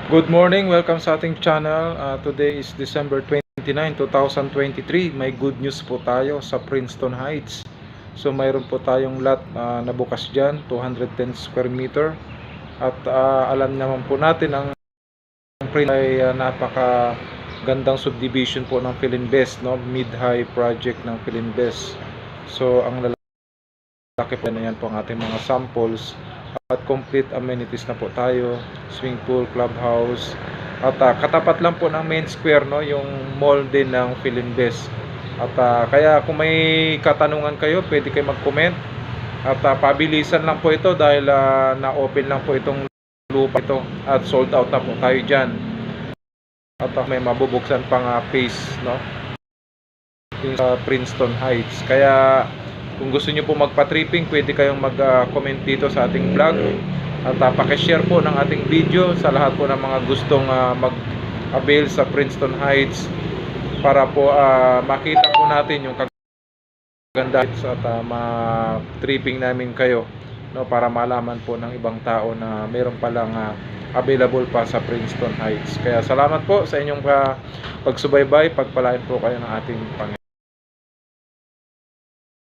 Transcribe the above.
Good morning, welcome sa ating channel. Today is December 29, 2023. May good news po tayo sa Princeton Heights. So mayroon po tayong lot na bukas dyan, 210 square meter. At alam naman po natin ang Princeton ay napaka gandang subdivision po ng Philinvest, no? Mid-high project ng Philinvest. So ang lalaki po na yan po ang ating mga samples. At complete amenities na po tayo, swimming pool, clubhouse, at katapat lang po ng main square, no, yung mall din ng Philinvest. At kaya kung may katanungan kayo, pwede kayo mag-comment. At pabilisan lang po ito dahil na-open lang po itong lupa ito at sold out na po tayo dyan. At may mabubuksan pang phase, no, sa Princeton Heights. Kaya kung gusto niyo po magpa-tripping, pwede kayong mag-comment dito sa ating vlog. At paki-share po ng ating video sa lahat po ng mga gustong mag-avail sa Princeton Heights para po makita po natin yung kaganda at ma-tripping namin kayo, no, para malaman po ng ibang tao na meron palang available pa sa Princeton Heights. Kaya salamat po sa inyong pagsubaybay, pagpalain po kayo ng ating Panginoon.